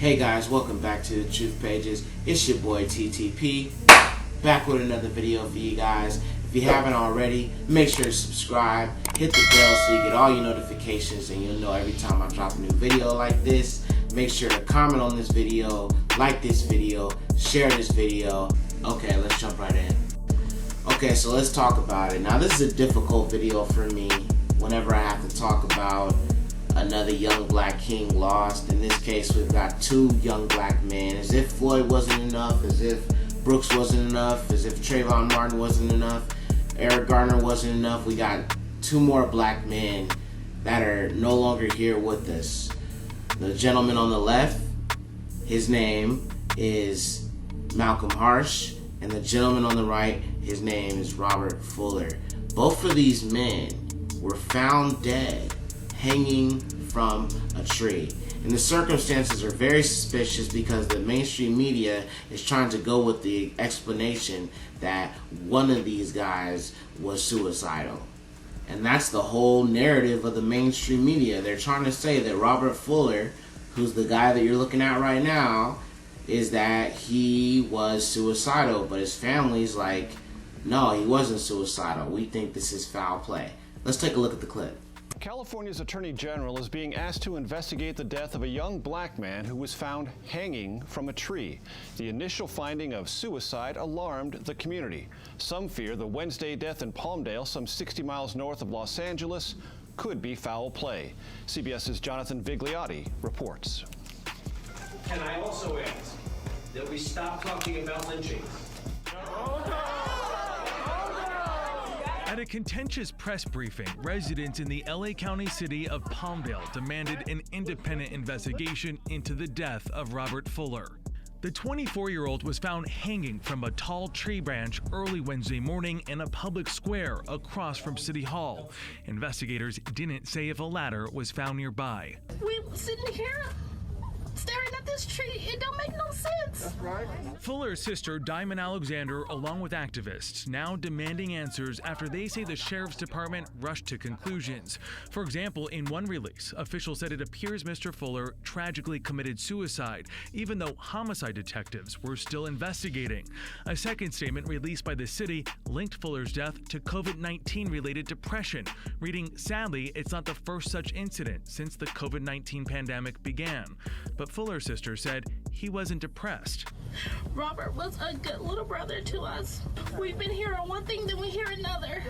Hey guys, welcome back to The Truth Pages. It's your boy TTP, back with another video for you guys. If you haven't already, make sure to subscribe, hit the bell so you get all your notifications and you'll know every time I drop a new video like this. Make sure to comment on this video, like this video, share this video. Okay, let's jump right in. Okay, so let's talk about it. Now this is a difficult video for me whenever I have to talk about another young black king lost. In this case, we've got two young black men. As if Floyd wasn't enough, as if Brooks wasn't enough, as if Trayvon Martin wasn't enough, Eric Garner wasn't enough. We got two more black men that are no longer here with us. The gentleman on the left, his name is Malcolm Harsh, and the gentleman on the right, his name is Robert Fuller. Both of these men were found dead, hanging from a tree. And the circumstances are very suspicious because the mainstream media is trying to go with the explanation that one of these guys was suicidal. And that's the whole narrative of the mainstream media. They're trying to say that Robert Fuller, who's the guy that you're looking at right now, is that he was suicidal. But his family's like, no, he wasn't suicidal. We think this is foul play. Let's take a look at the clip. California's Attorney General is being asked to investigate the death of a young black man who was found hanging from a tree. The initial finding of suicide alarmed the community. Some fear the Wednesday death in Palmdale, some 60 miles north of Los Angeles, could be foul play. CBS's Jonathan Vigliotti reports. Can I also ask that we stop talking about lynching? At a contentious press briefing, residents in the LA County city of Palmdale demanded an independent investigation into the death of Robert Fuller. The 24-year-old was found hanging from a tall tree branch early Wednesday morning in a public square across from City Hall. Investigators didn't say if a ladder was found nearby. We sitting here staring at this tree. It don't make no sense. That's right. Fuller's sister, Diamond Alexander, along with activists, now demanding answers after they say the sheriff's department rushed to conclusions. For example, in one release, officials said it appears Mr. Fuller tragically committed suicide, even though homicide detectives were still investigating. A second statement released by the city linked Fuller's death to COVID-19 related depression, reading, "Sadly, it's not the first such incident since the COVID-19 pandemic began." But Fuller's sister said he wasn't depressed. Robert was a good little brother to us. We've been hearing one thing, then we hear another.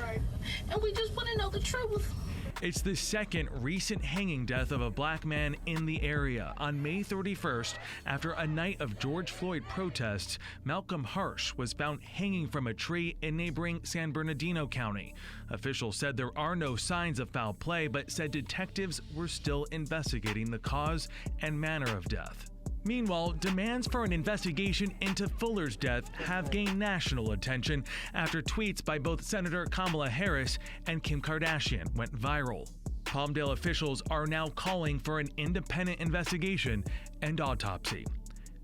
And we just want to know the truth. It's the second recent hanging death of a black man in the area. On May 31st, after a night of George Floyd protests, Malcolm Harsh was found hanging from a tree in neighboring San Bernardino County. Officials said there are no signs of foul play, but said detectives were still investigating the cause and manner of death. Meanwhile, demands for an investigation into Fuller's death have gained national attention after tweets by both Senator Kamala Harris and Kim Kardashian went viral. Palmdale officials are now calling for an independent investigation and autopsy.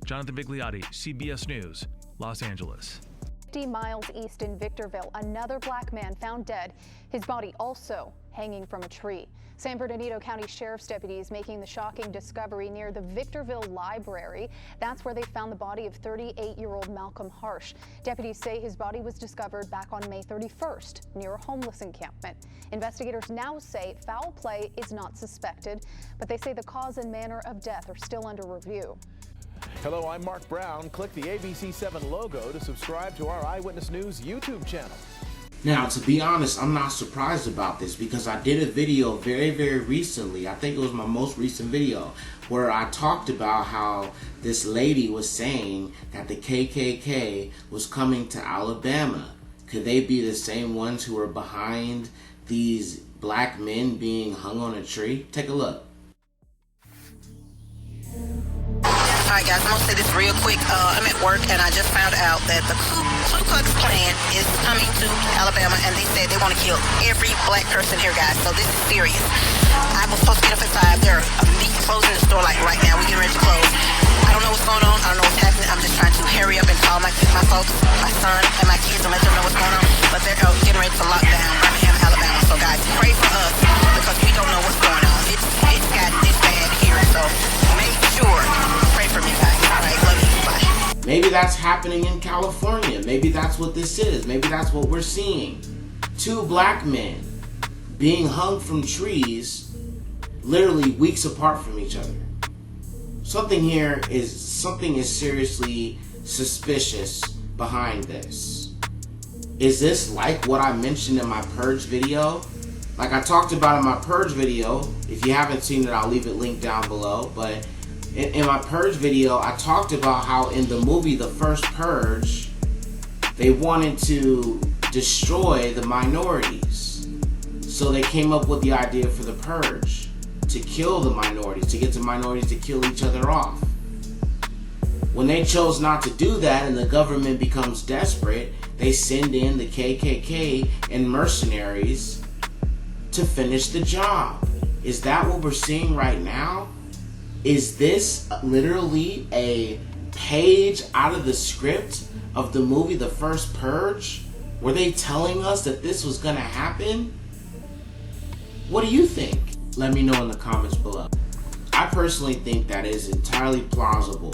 Jonathan Vigliotti, CBS News, Los Angeles. 50 miles east in Victorville, another black man found dead, his body also hanging from a tree. San Bernardino County Sheriff's deputies making the shocking discovery near the Victorville Library. That's where they found the body of 38-year-old Malcolm Harsh. Deputies say his body was discovered back on May 31st near a homeless encampment. Investigators now say foul play is not suspected, but they say the cause and manner of death are still under review. Hello, I'm Mark Brown. Click the ABC7 logo to subscribe to our Eyewitness News YouTube channel. Now, to be honest, I'm not surprised about this because I did a video very recently. I think it was my most recent video where I talked about how this lady was saying that the KKK was coming to Alabama. Could they be the same ones who are behind these black men being hung on a tree? Take a look. Alright guys, I'm going to say this real quick. I'm at work and I just found out that the Ku Klux Klan is coming to Alabama and they said they want to kill every black person here, guys. So this is serious. I was supposed to get up at 5. They're closing the store like right now. We're getting ready to close. I don't know what's going on. I don't know what's happening. I'm just trying to hurry up and call my folks, my son and my kids and let them know what's going on. But they're getting ready to lock down Birmingham, Alabama. So guys, pray for us because we don't know what's going on. It's gotten this bad here. So make sure, pray for me. Maybe that's happening in California. Maybe that's what this is. Maybe that's what we're seeing. 2 black men being hung from trees literally weeks apart from each other. Something is seriously suspicious behind this. Is this like what I mentioned in my Purge video? Like I talked about in my Purge video, if you haven't seen it, I'll leave it linked down below. But in my Purge video, I talked about how in the movie The First Purge, they wanted to destroy the minorities. So they came up with the idea for the Purge, to kill the minorities, to get the minorities to kill each other off. When they chose not to do that and the government becomes desperate, they send in the KKK and mercenaries to finish the job. Is that what we're seeing right now? Is this literally a page out of the script of the movie The First Purge? Were they telling us that this was gonna happen? What do you think? Let me know in the comments below. I personally think that it is entirely plausible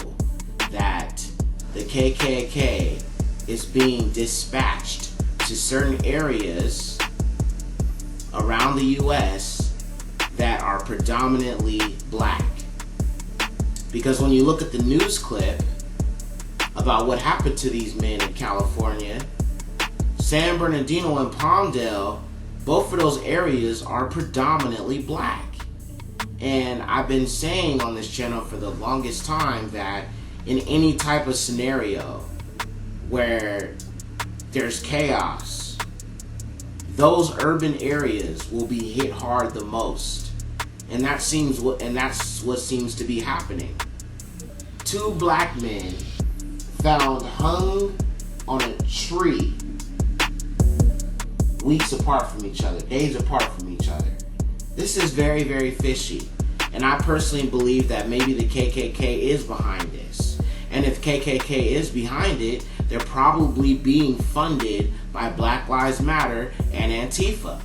that the KKK is being dispatched to certain areas around the US that are predominantly black. Because when you look at the news clip about what happened to these men in California, San Bernardino and Palmdale, both of those areas are predominantly black. And I've been saying on this channel for the longest time that in any type of scenario where there's chaos, those urban areas will be hit hard the most. And that's what seems to be happening. 2 black men found hung on a tree weeks apart from each other, days apart from each other. This is very, very fishy. And I personally believe that maybe the KKK is behind this. And if KKK is behind it, they're probably being funded by Black Lives Matter and Antifa.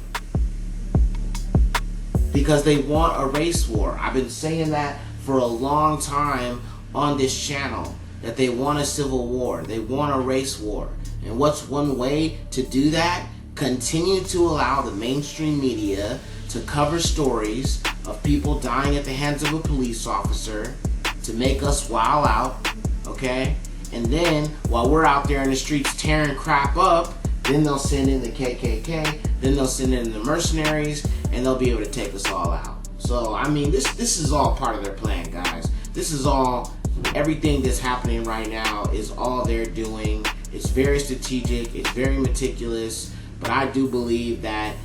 Because they want a race war. I've been saying that for a long time on this channel, that they want a civil war. They want a race war. And what's one way to do that? Continue to allow the mainstream media to cover stories of people dying at the hands of a police officer to make us wild out, okay? And then, while we're out there in the streets tearing crap up, then they'll send in the KKK, then they'll send in the mercenaries, and they'll be able to take us all out. So, I mean, this is all part of their plan, guys. This is all, everything that's happening right now is all they're doing. It's very strategic, it's very meticulous, but I do believe that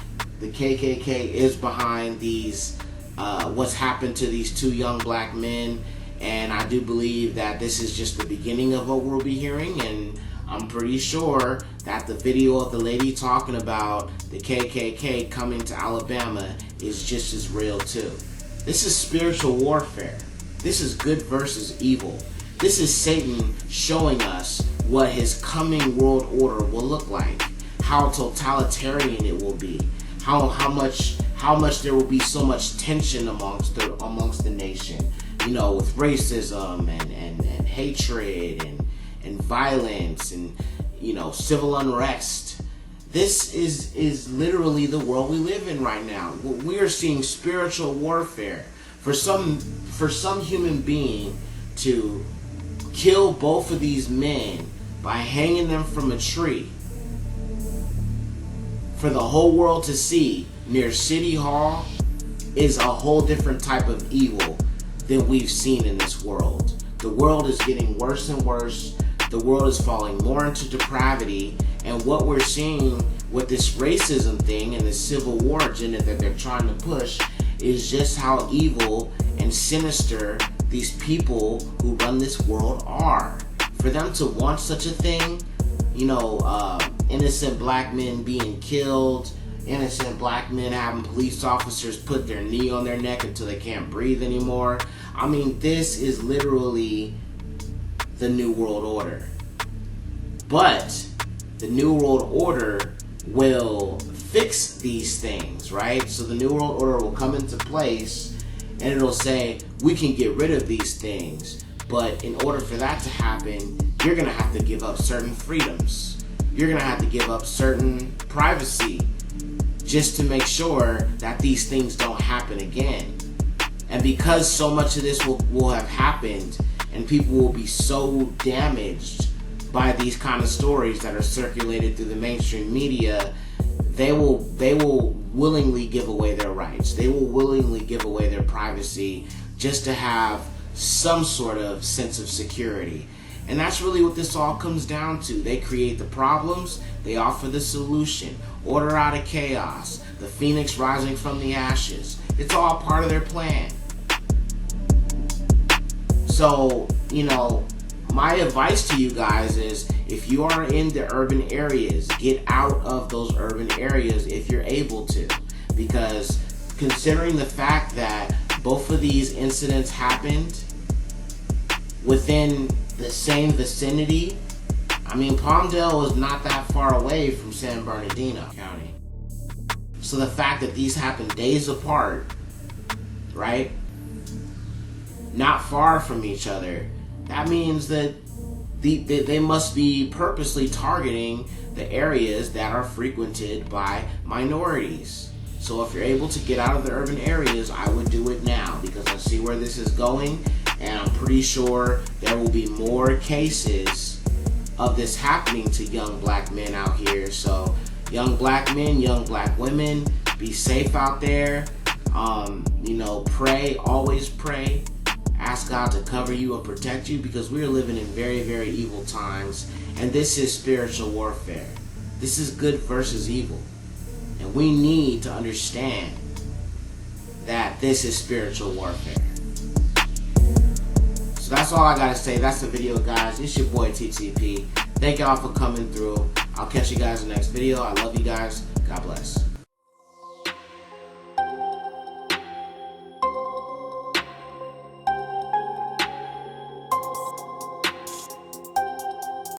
the KKK is behind these, what's happened to these 2 young black men, and I do believe that this is just the beginning of what we'll be hearing, and I'm pretty sure that the video of the lady talking about the KKK coming to Alabama is just as real too. This is spiritual warfare. This is good versus evil. This is Satan showing us what his coming world order will look like, how totalitarian it will be, how much there will be so much tension amongst the nation, you know, with racism and hatred and violence and, you know, civil unrest. This is literally the world we live in right now. We are seeing spiritual warfare. For some human being to kill both of these men by hanging them from a tree for the whole world to see near City Hall is a whole different type of evil than we've seen in this world. The world is getting worse and worse. The world is falling more into depravity, and what we're seeing with this racism thing and this civil war agenda that they're trying to push is just how evil and sinister these people who run this world are. For them to want such a thing, you know, innocent black men being killed, innocent black men having police officers put their knee on their neck until they can't breathe anymore. I mean, this is literally the New World Order. But the New World Order will fix these things, right? So the New World Order will come into place and it'll say, we can get rid of these things. But in order for that to happen, you're gonna have to give up certain freedoms. You're gonna have to give up certain privacy just to make sure that these things don't happen again. And because so much of this will have happened, and people will be so damaged by these kind of stories that are circulated through the mainstream media, they will willingly give away their rights. They will willingly give away their privacy just to have some sort of sense of security. And that's really what this all comes down to. They create the problems, they offer the solution. Order out of chaos, the phoenix rising from the ashes. It's all part of their plan. So, you know, my advice to you guys is, if you are in the urban areas, get out of those urban areas if you're able to. Because considering the fact that both of these incidents happened within the same vicinity, I mean, Palmdale is not that far away from San Bernardino County. So the fact that these happened days apart, right? Not far from each other, that means that they must be purposely targeting the areas that are frequented by minorities. So if you're able to get out of the urban areas, I would do it now, because I see where this is going, and I'm pretty sure there will be more cases of this happening to young black men out here. So young black men, young black women, be safe out there. You know, pray, always pray. Ask God to cover you and protect you, because we are living in very, very evil times, and this is spiritual warfare. This is good versus evil, and we need to understand that this is spiritual warfare. So that's all I gotta say. That's the video, guys. It's your boy TTP. Thank y'all for coming through. I'll catch you guys in the next video. I love you guys. God bless.